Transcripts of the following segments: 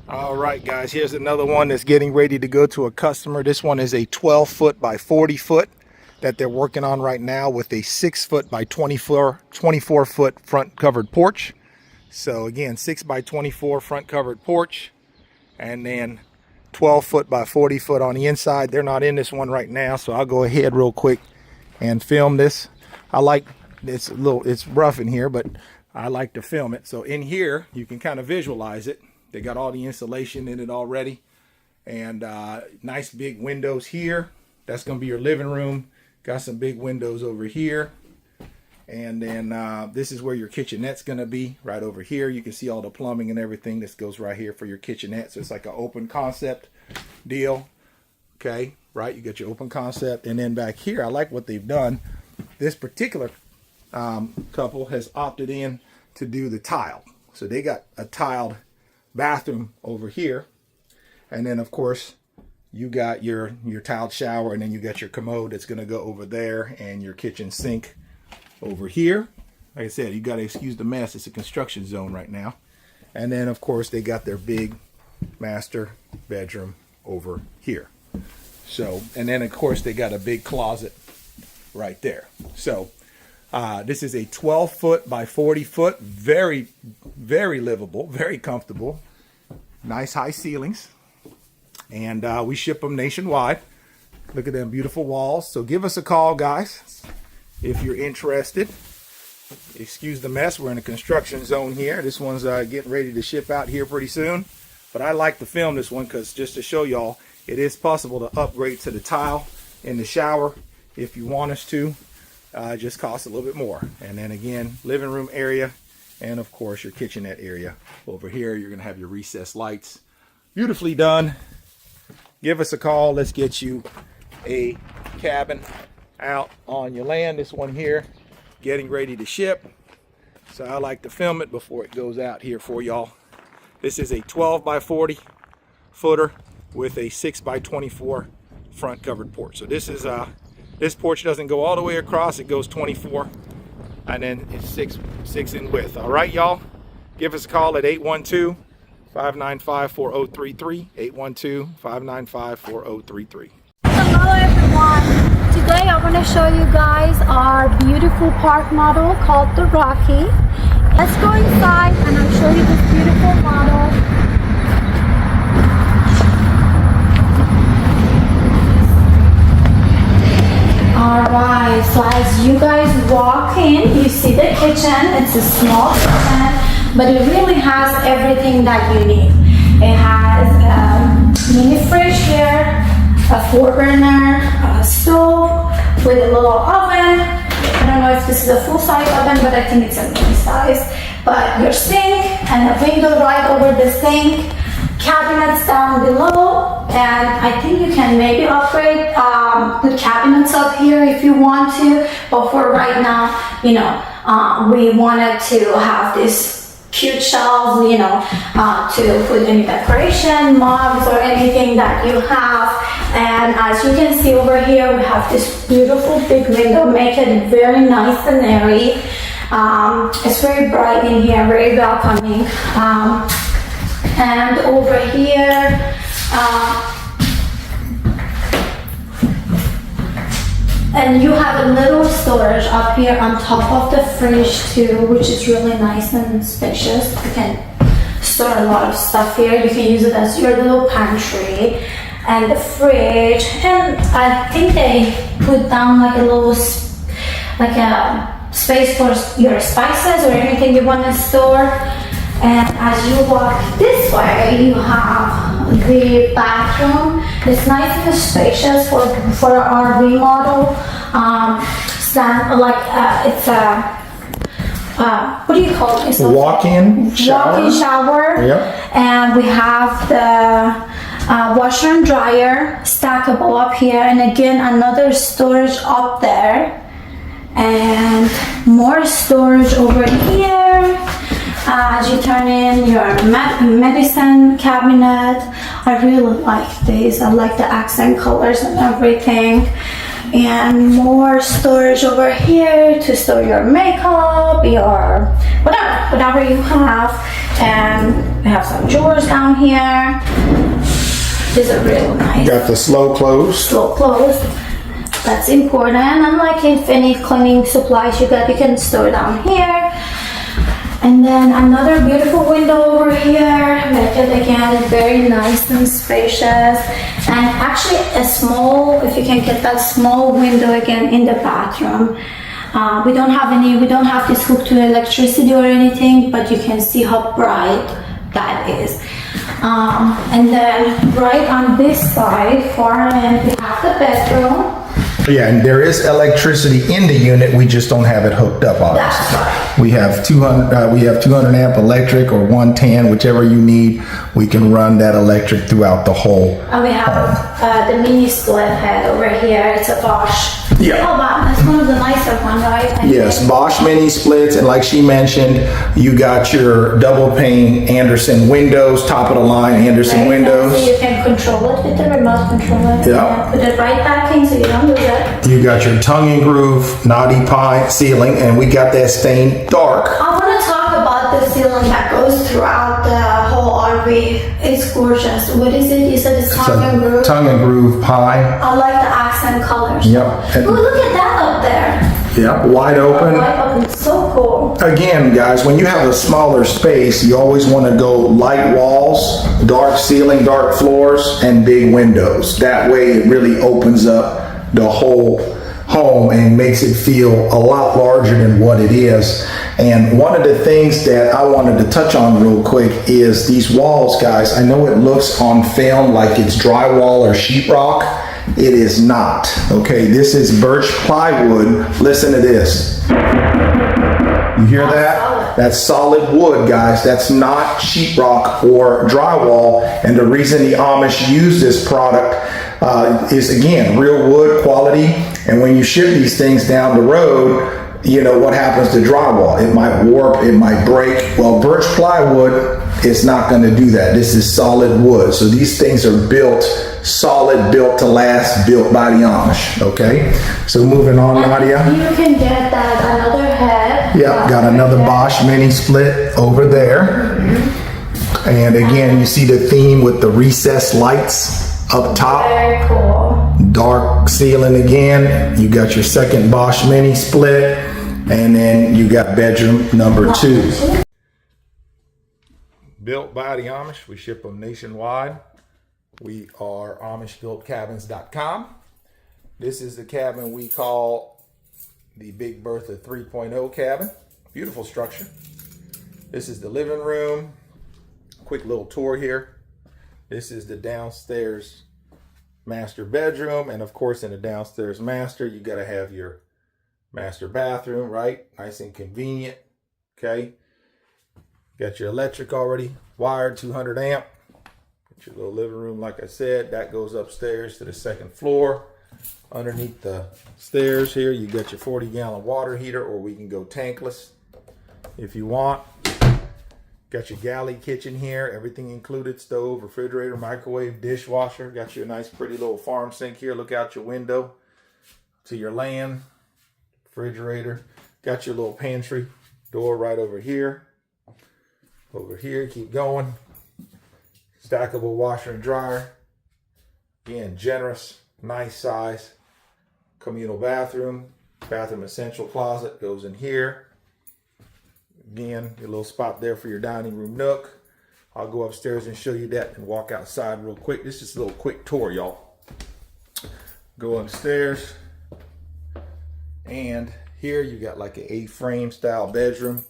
All right, guys, here's another one that's getting ready to go to a customer. This one is a 12 foot by 40 foot that they're working on right now with a 6 foot by 24 foot front covered porch. So again, 6 by 24 front covered porch, and then 12 foot by 40 foot on the inside. They're not in this one right now, so I'll go ahead real quick and film this. I like it's it's rough in here, but I like to film it. So in here, you can kind of visualize it. They got all the insulation in it already, and nice big windows here. That's going to be your living room. Got some big windows over here, and then this is where your kitchenette's going to be, right over here. You can see all the plumbing and everything. This goes right here for your kitchenette. So it's like an open concept deal. Okay, right? You got your open concept, and then back here, I like what they've done. This particular couple has opted in to do the tile. So they got a tiled bathroom over here, and then of course you got your tiled shower, and then you got your commode that's going to go over there, and your kitchen sink over here. Like I said, you got to excuse the mess. It's a construction zone right now. And then of course they got their big master bedroom over here. So, and then of course they got a big closet right there. So this is a 12 foot by 40 foot, very livable, very comfortable, nice high ceilings, and we ship them nationwide. Look at them beautiful walls. So give us a call, guys, if you're interested. Excuse the mess, we're in a construction zone here. This one's getting ready to ship out here pretty soon, but I like to film this one because just to show y'all, it is possible to upgrade to the tile in the shower if you want us to. It just costs a little bit more. And then again, living room area, and of course your kitchenette area over here. You're gonna have your recessed lights. Beautifully done. Give us a call. Let's get you a cabin out on your land. This one here getting ready to ship, so I like to film it before it goes out here for y'all. This is a 12 by 40 footer with a 6 by 24 front covered porch. So this is this porch doesn't go all the way across, it goes 24, and then it's six in width. All right, y'all, give us a call at 812-595-4033, 812-595-4033. Hello everyone, today I want to show you guys our beautiful park model called the Rocky. Let's go inside and I'll show you this beautiful model. Alright, so as you guys walk in, you see the kitchen. It's a small kitchen, but it really has everything that you need. It has a mini fridge here, a 4-burner stove with a little oven. I don't know if this is a full-size oven, but I think it's a mini size. But your sink and a window right over the sink. Cabinets down below, and I think you can maybe upgrade the cabinets up here if you want to, but for right now, you know, we wanted to have this cute shelves, you know, to put any decoration, mugs, or anything that you have. And as you can see over here, we have this beautiful big window, make it very nice and airy. It's very bright in here, very welcoming. And over here, and you have a little storage up here on top of the fridge too, which is really nice and spacious. You can store a lot of stuff here. You can use it as your little pantry. And the fridge, and I think they put down like a little, like a space for your spices or anything you want to store. And as you walk this way, you have the bathroom. It's nice and spacious for our remodel. It's a what do you call it? It's walk-in shower. Walk-in shower. Yep. And we have the washer and dryer stackable up here, and again another storage up there, and more storage over here. As you turn in your medicine cabinet, I really like these. I like the accent colors and everything. and more storage over here to store your makeup, your whatever you have. And we have some drawers down here. These are real nice. Got the slow close. Slow close. That's important. And like if any cleaning supplies you can store down here. And then another beautiful window over here. Make it again very nice and spacious. And actually a small, if you can get that small window again in the bathroom. We don't have this hooked to electricity or anything, but you can see how bright that is. And then right on this side, far end, we have the bedroom. Yeah, and there is electricity in the unit. We just don't have it hooked up, obviously. That's right. We have 200 amp electric or 110, whichever you need. We can run that electric throughout the whole And we have the mini split head over here. It's a Bosch. Yeah. Oh wow, that's one of the nicer ones, right? And Yes, Bosch mini splits, and like she mentioned, you got your double pane Anderson windows, top of the line Anderson right, windows. so you can control it with the remote controller. Yeah. And put it right back in so you don't lose it. You got your tongue and groove knotty pine ceiling, and we got that stain dark. I want to talk about the ceiling that goes throughout the whole RV. It's gorgeous. What is it? You said it's tongue and groove? Tongue and groove pine. I like the accent colors. Yep. Oh, look at that up there. Yep, wide open. Wide open. So cool. Again, guys, when you have a smaller space, you always want to go light walls, dark ceiling, dark floors, and big windows. That way it really opens up the whole home and makes it feel a lot larger than what it is. And one of the things that I wanted to touch on real quick is these walls, guys. I know it looks on film like it's drywall or sheetrock. It is not. Okay, this is birch plywood. Listen to this. You hear that? That's solid wood, guys. That's not sheetrock or drywall. And the reason the Amish use this product is, again, real wood quality. And when you ship these things down the road, you know what happens to drywall. It might warp, it might break. Well, birch plywood is not going to do that. This is solid wood. So these things are built solid, built to last, built by the Amish. Okay, so moving on, Nadia. You can get that another head. Yeah, got another Bosch mini split over there. And again, you see the theme with the recessed lights up top. Very cool. Dark ceiling again. You got your second Bosch mini split. And then you got bedroom number 2. Built by the Amish. We ship them nationwide. We are AmishBuiltCabins.com. This is the cabin we call the Big Bertha 3.0 cabin. Beautiful structure. This is the living room. Quick little tour here. This is the downstairs master bedroom. And of course, in the downstairs master, you got to have your master bathroom, right? Nice and convenient. Okay. Got your electric already wired, 200 amp. Got your little living room, like I said. That goes upstairs to the second floor. Underneath the stairs here, you got your 40-gallon water heater, or we can go tankless if you want. Got your galley kitchen here, everything included: stove, refrigerator, microwave, dishwasher. Got you a nice pretty little farm sink here. Look out your window to your land. Refrigerator. Got your little pantry door right over here. Over here, keep going. Stackable washer and dryer. Again, generous, nice size. Communal bathroom. Bathroom essential closet goes in here. Again, your little spot there for your dining room nook. I'll go upstairs and show you that and walk outside real quick. This is a little quick tour, y'all. Go upstairs. And here you got like an A-frame style bedroom.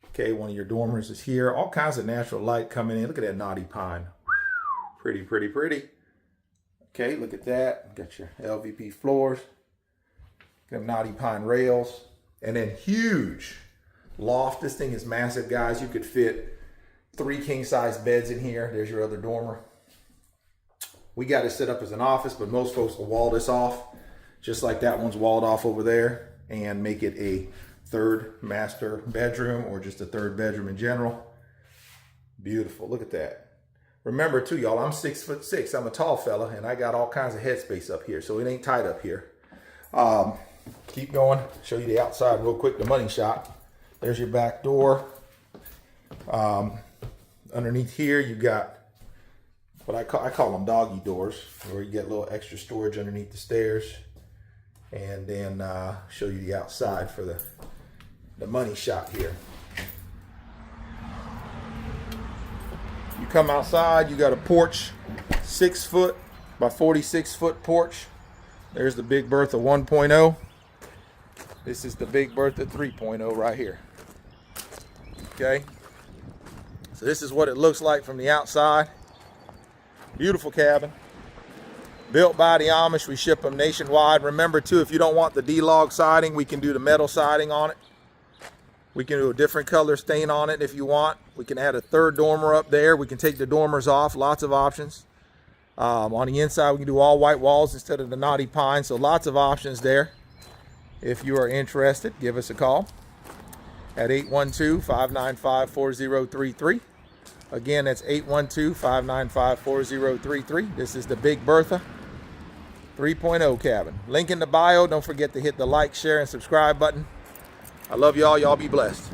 Okay, one of your dormers is here. All kinds of natural light coming in. Look at that knotty pine. Pretty, pretty, pretty. Okay, look at that. Got your LVP floors. Got knotty pine rails. And then huge loft. This thing is massive, guys. You could fit 3 king-size beds in here. There's your other dormer. We got it set up as an office, but most folks will wall this off, just like that one's walled off over there, and make it a 3rd master bedroom, or just a 3rd bedroom in general. Beautiful. Look at that. Remember too, y'all, I'm 6'6". I'm a tall fella, and I got all kinds of headspace up here, so it ain't tight up here. Keep going. Show you the outside real quick. The money shot. There's your back door. Underneath here, you got what I call them doggy doors, where you get a little extra storage underneath the stairs. And then show you the outside for the money shot here. You come outside, you got a porch, 6 foot by 46 foot porch. There's the Big Bertha 1.0. This is the Big Bertha 3.0 right here. Okay. So this is what it looks like from the outside. Beautiful cabin. Built by the Amish. We ship them nationwide. Remember too, if you don't want the D-log siding, we can do the metal siding on it. We can do a different color stain on it if you want. We can add a third dormer up there. We can take the dormers off. Lots of options. On the inside, we can do all white walls instead of the knotty pine. So lots of options there. If you are interested, give us a call at 812-595-4033. Again, that's 812-595-4033. This is the Big Bertha 3.0 cabin. Link in the bio. Don't forget to hit the like, share, and subscribe button. I love y'all. Y'all be blessed.